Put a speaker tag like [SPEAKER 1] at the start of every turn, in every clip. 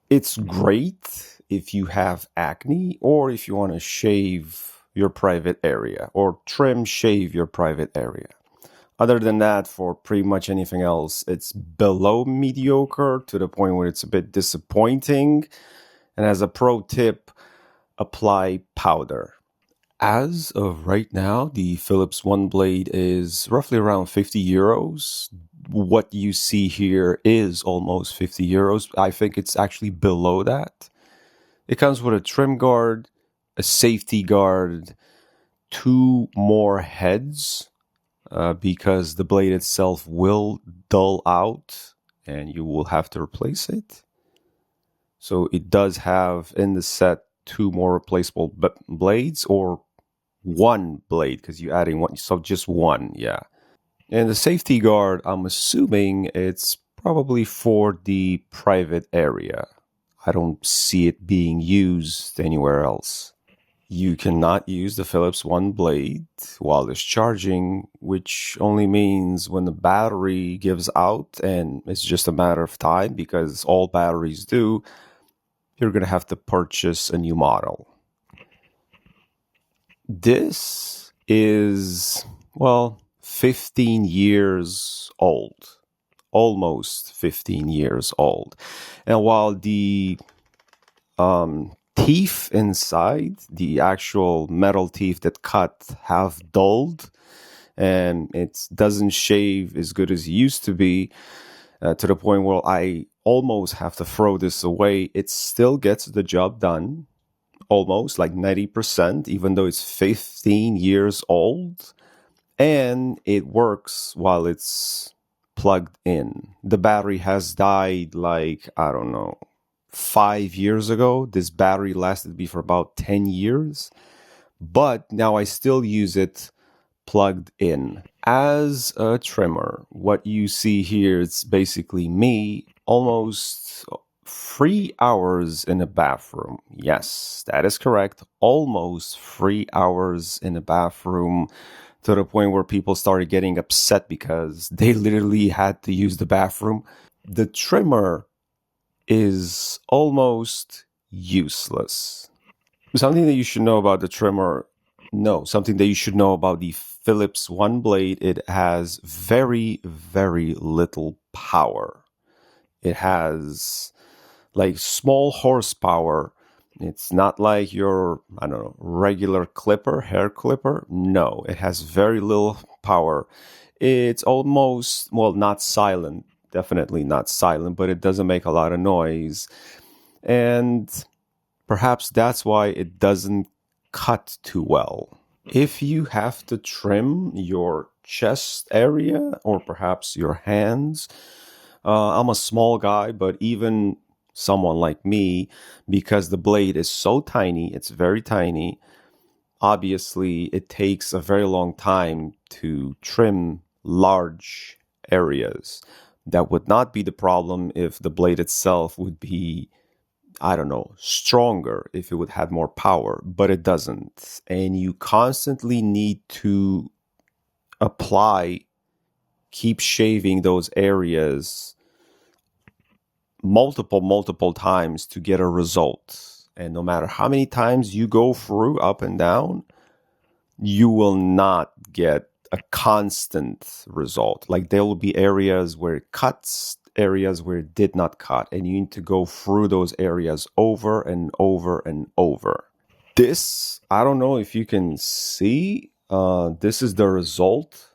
[SPEAKER 1] It's great if you have acne or if you want to shave your private area or shave your private area. Other than that, for pretty much anything else, it's below mediocre to the point where it's a bit disappointing. And as a pro tip, apply powder. As of right now, the Philips OneBlade is roughly around 50 euros. What you see here is almost 50 euros. I think it's actually below that. It comes with a trim guard, a safety guard, two more heads, because the blade itself will dull out and you will have to replace it. So it does have in the set two more replaceable blades, or one blade because you're adding one, so just one, yeah. And the safety guard, I'm assuming it's probably for the private area. I don't see it being used anywhere else. You cannot use the Philips OneBlade while it's charging, which only means when the battery gives out, and it's just a matter of time because all batteries do, you're going to have to purchase a new model. This is, 15 years old. Almost 15 years old. And while the teeth inside, the actual metal teeth that cut, have dulled, and it doesn't shave as good as it used to be, to the point where I almost have to throw this away, it still gets the job done. Almost like 90%, even though it's 15 years old, and it works while it's plugged in. The battery has died like, I don't know, 5 years ago. This battery lasted me for about 10 years, but now I still use it plugged in. As a trimmer, what you see here, it's basically me almost 3 hours in a bathroom. Yes, that is correct. Almost 3 hours in a bathroom, to the point where people started getting upset because they literally had to use the bathroom. The trimmer is almost useless. Something that you should know about the trimmer, something that you should know about the Philips OneBlade, it has very, very little power. It has like small horsepower. It's not like your, regular clipper, hair clipper. No, it has very little power. It's almost, not silent, definitely not silent, but it doesn't make a lot of noise. And perhaps that's why it doesn't cut too well. If you have to trim your chest area or perhaps your hands, I'm a small guy, but even someone like me, because the blade is so tiny, it's very tiny, obviously it takes a very long time to trim large areas. That would not be the problem if the blade itself would be, stronger, if it would have more power, but it doesn't. And you constantly need to keep shaving those areas multiple times to get a result. And no matter how many times you go through up and down, you will not get a constant result. Like there will be areas where it cuts, areas where it did not cut, and you need to go through those areas over and over and over. This, I don't know if you can see, this is the result.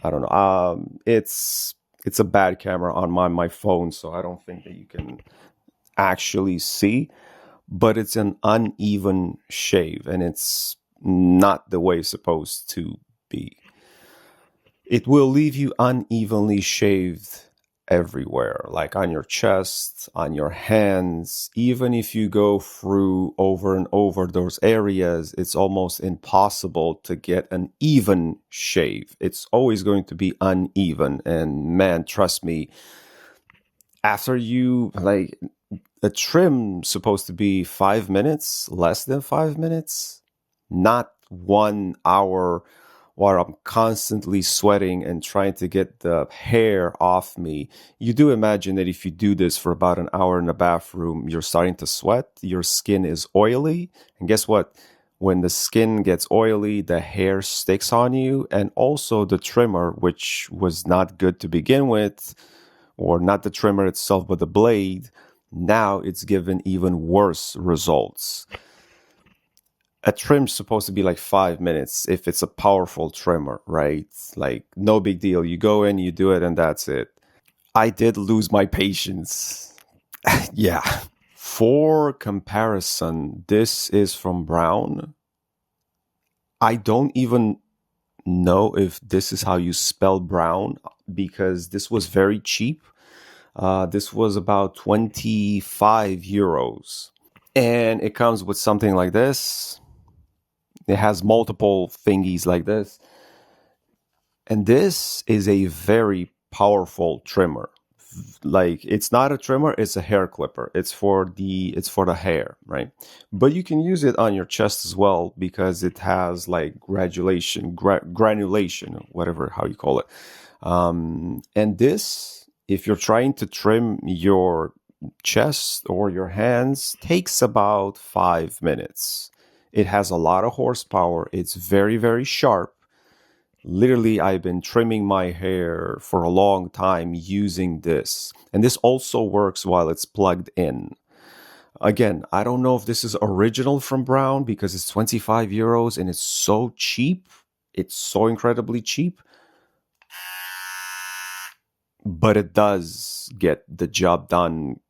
[SPEAKER 1] I don't know. It's a bad camera on my phone, so I don't think that you can actually see, but it's an uneven shave, and it's not the way it's supposed to be. It will leave you unevenly shaved everywhere, like on your chest, on your hands. Even if you go through over and over those areas, it's almost impossible to get an even shave. It's always going to be uneven. And man, trust me, after a trim supposed to be 5 minutes, less than 5 minutes, not 1 hour, while I'm constantly sweating and trying to get the hair off me. You do imagine that if you do this for about an hour in the bathroom, you're starting to sweat, your skin is oily, and guess what? When the skin gets oily, the hair sticks on you, and also the trimmer, which was not good to begin with, or not the trimmer itself, but the blade, now it's given even worse results. A trim's supposed to be like 5 minutes if it's a powerful trimmer, right? Like, no big deal. You go in, you do it, and that's it. I did lose my patience. Yeah. For comparison, this is from Brown. I don't even know if this is how you spell Brown because this was very cheap. This was about 25 euros. And it comes with something like this. It has multiple thingies like this. And this is a very powerful trimmer. Like, it's not a trimmer, it's a hair clipper. It's for the hair, right? But you can use it on your chest as well because it has like granulation, whatever how you call it. And this, if you're trying to trim your chest or your hands, takes about 5 minutes. It has a lot of horsepower. It's very, very sharp. Literally, I've been trimming my hair for a long time using this. And this also works while it's plugged in. Again, I don't know if this is original from Brown because it's 25 euros and it's so cheap. It's so incredibly cheap. But it does get the job done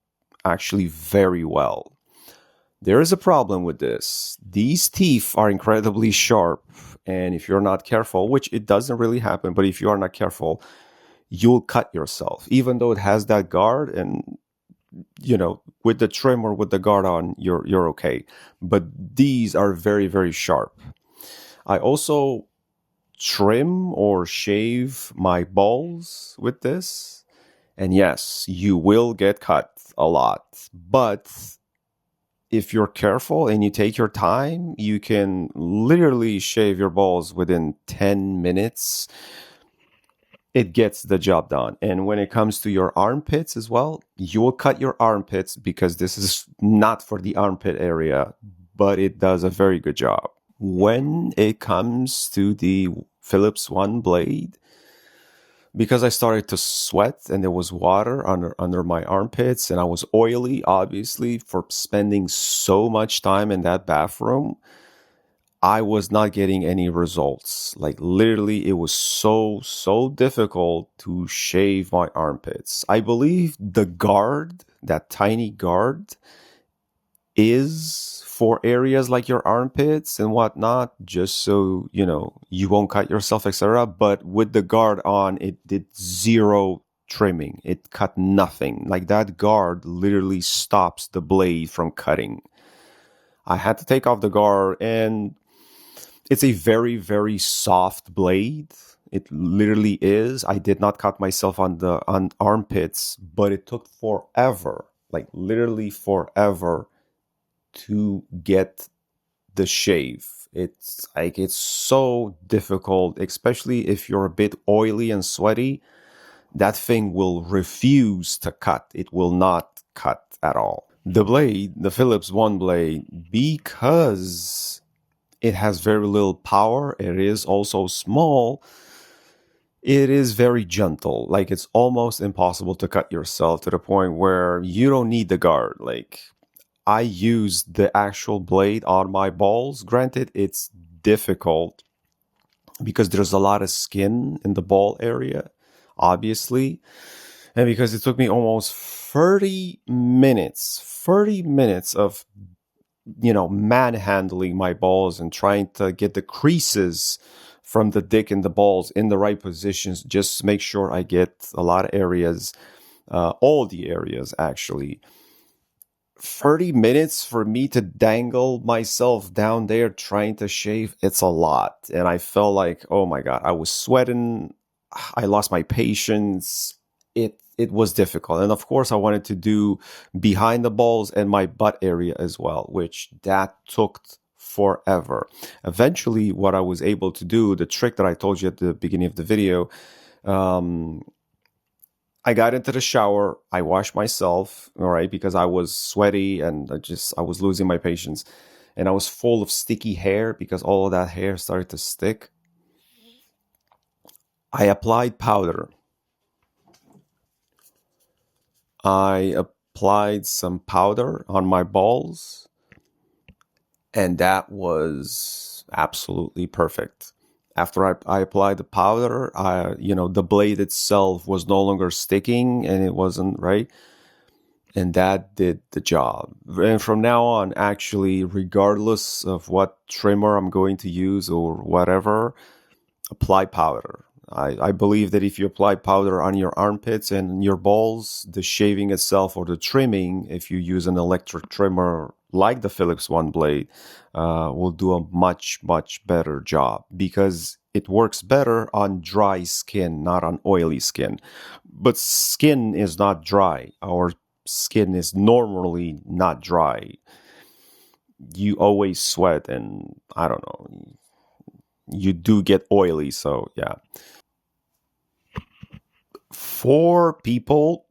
[SPEAKER 1] actually very well. There is a problem with this. These teeth are incredibly sharp, and if you're not careful, which it doesn't really happen, but if you are not careful, you'll cut yourself. Even though it has that guard, and with the trim or with the guard on, you're okay. But these are very, very sharp. I also trim or shave my balls with this, and yes, you will get cut a lot, but if you're careful and you take your time, you can literally shave your balls within 10 minutes. It gets the job done. And when it comes to your armpits as well, you will cut your armpits because this is not for the armpit area, but it does a very good job. When it comes to the Philips OneBlade, because I started to sweat and there was water under my armpits and I was oily, obviously, for spending so much time in that bathroom, I was not getting any results. Like, literally, it was so difficult to shave my armpits. I believe the guard, that tiny guard, is for areas like your armpits and whatnot, just so you won't cut yourself, etc. But with the guard on, it did zero trimming. It cut nothing. Like, that guard literally stops the blade from cutting. I had to take off the guard, and it's a very, very soft blade. It literally is. I did not cut myself on armpits, but it took forever, like literally forever, to get the shave. It's so difficult, especially if you're a bit oily and sweaty. That thing will refuse to cut. It will not cut at all. The blade, the Philips OneBlade, because it has very little power, it is also small, it is very gentle. Like, it's almost impossible to cut yourself to the point where you don't need the guard. Like, I used the actual blade on my balls. Granted, it's difficult because there's a lot of skin in the ball area, obviously. And because it took me almost 30 minutes of, manhandling my balls and trying to get the creases from the dick and the balls in the right positions, just to make sure I get a lot of areas, all the areas actually. 30 minutes for me to dangle myself down there trying to shave, it's a lot. And I felt like, oh my God, I was sweating. I lost my patience. It was difficult. And of course, I wanted to do behind the balls and my butt area as well, which that took forever. Eventually, what I was able to do, the trick that I told you at the beginning of the video, I got into the shower, I washed myself, all right, because I was sweaty and I was losing my patience. And I was full of sticky hair because all of that hair started to stick. I applied powder. I applied some powder on my balls, and that was absolutely perfect. After I applied the powder, the blade itself was no longer sticking, and it wasn't right. And that did the job. And from now on, actually, regardless of what trimmer I'm going to use or whatever, apply powder. I believe that if you apply powder on your armpits and your balls, the shaving itself or the trimming, if you use an electric trimmer like the Philips OneBlade, will do a much, much better job because it works better on dry skin, not on oily skin. But skin is not dry. Our skin is normally not dry. You always sweat, and I don't know, you do get oily, so yeah. For people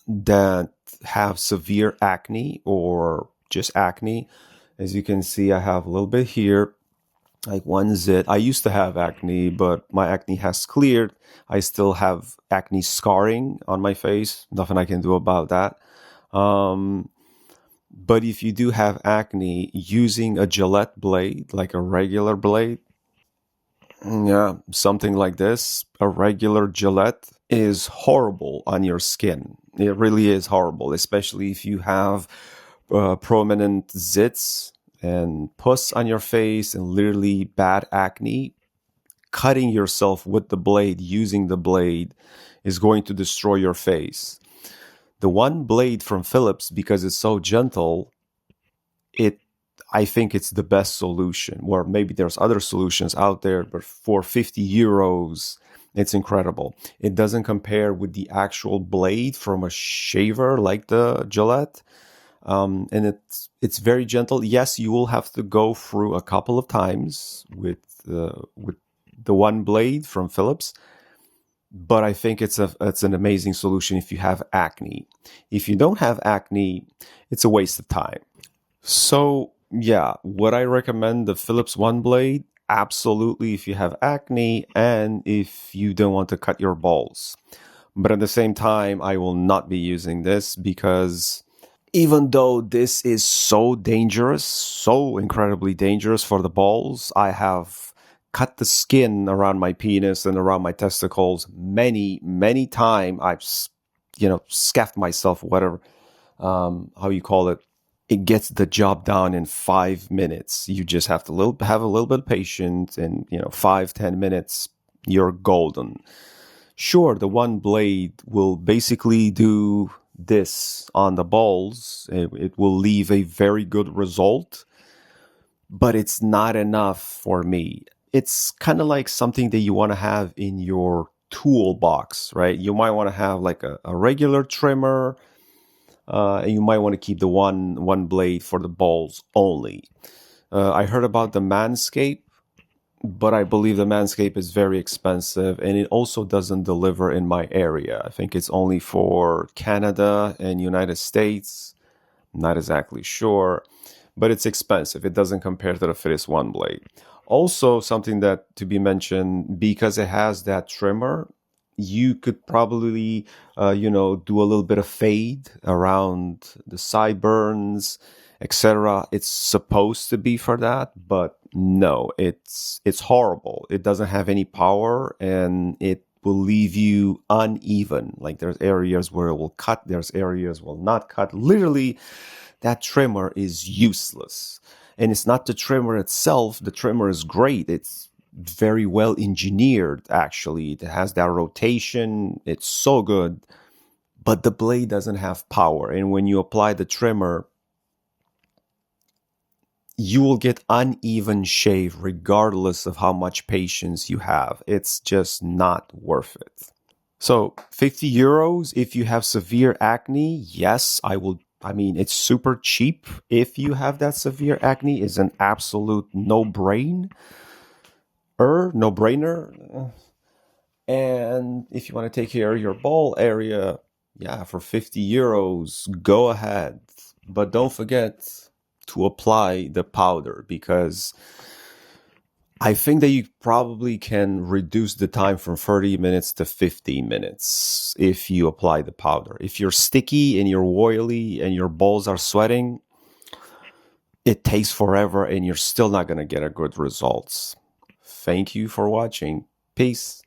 [SPEAKER 1] that have severe acne or just acne, as you can see, I have a little bit here, like one zit. I used to have acne, but my acne has cleared. I still have acne scarring on my face. Nothing I can do about that. But if you do have acne, using a Gillette blade, like a regular blade, yeah, something like this, a regular Gillette is horrible on your skin. It really is horrible, especially if you have prominent zits and pus on your face and literally bad acne. Cutting yourself with the blade, using the blade, is going to destroy your face. The OneBlade from Philips, because it's so gentle, I think it's the best solution. Or maybe there's other solutions out there, but for 50 euros, it's incredible. It doesn't compare with the actual blade from a shaver like the Gillette. And it's very gentle. Yes, you will have to go through a couple of times with the OneBlade from Philips, but I think it's an amazing solution if you have acne. If you don't have acne, it's a waste of time. So yeah, would I recommend the Philips OneBlade? Absolutely, if you have acne and if you don't want to cut your balls. But at the same time, I will not be using this because even though this is so dangerous, so incredibly dangerous for the balls, I have cut the skin around my penis and around my testicles many, many times. I've, scuffed myself, whatever, how you call it. It gets the job done in 5 minutes. You just have to have a little bit of patience, and 5-10 minutes, you're golden. Sure, the OneBlade will basically do this on the balls. It will leave a very good result, but it's not enough for me. It's kind of like something that you want to have in your toolbox, right? You might want to have like a regular trimmer, and you might want to keep the one blade for the balls only. I heard about the Manscaped, but I believe the Manscaped is very expensive, and it also doesn't deliver in my area. I think it's only for Canada and United States. I'm not exactly sure, but it's expensive. It doesn't compare to the Philips OneBlade. Also, something that to be mentioned, because it has that trimmer, you could probably, do a little bit of fade around the sideburns, etc. It's supposed to be for that, but no, it's horrible. It doesn't have any power, and it will leave you uneven. Like there's areas where it will cut, there's areas will not cut. Literally, that trimmer is useless. And it's not the trimmer itself. The trimmer is great. It's very well engineered, actually. It has that rotation. It's so good. But the blade doesn't have power. And when you apply the trimmer, you will get uneven shave regardless of how much patience you have. It's just not worth it. So 50 euros, if you have severe acne, yes, I will I mean, it's super cheap if you have that severe acne. It's an absolute no-brainer. And if you want to take care of your ball area, yeah, for 50 euros, go ahead. But don't forget to apply the powder, because I think that you probably can reduce the time from 30 minutes to 15 minutes if you apply the powder. If you're sticky and you're oily and your balls are sweating, it takes forever and you're still not going to get a good results. Thank you for watching. Peace.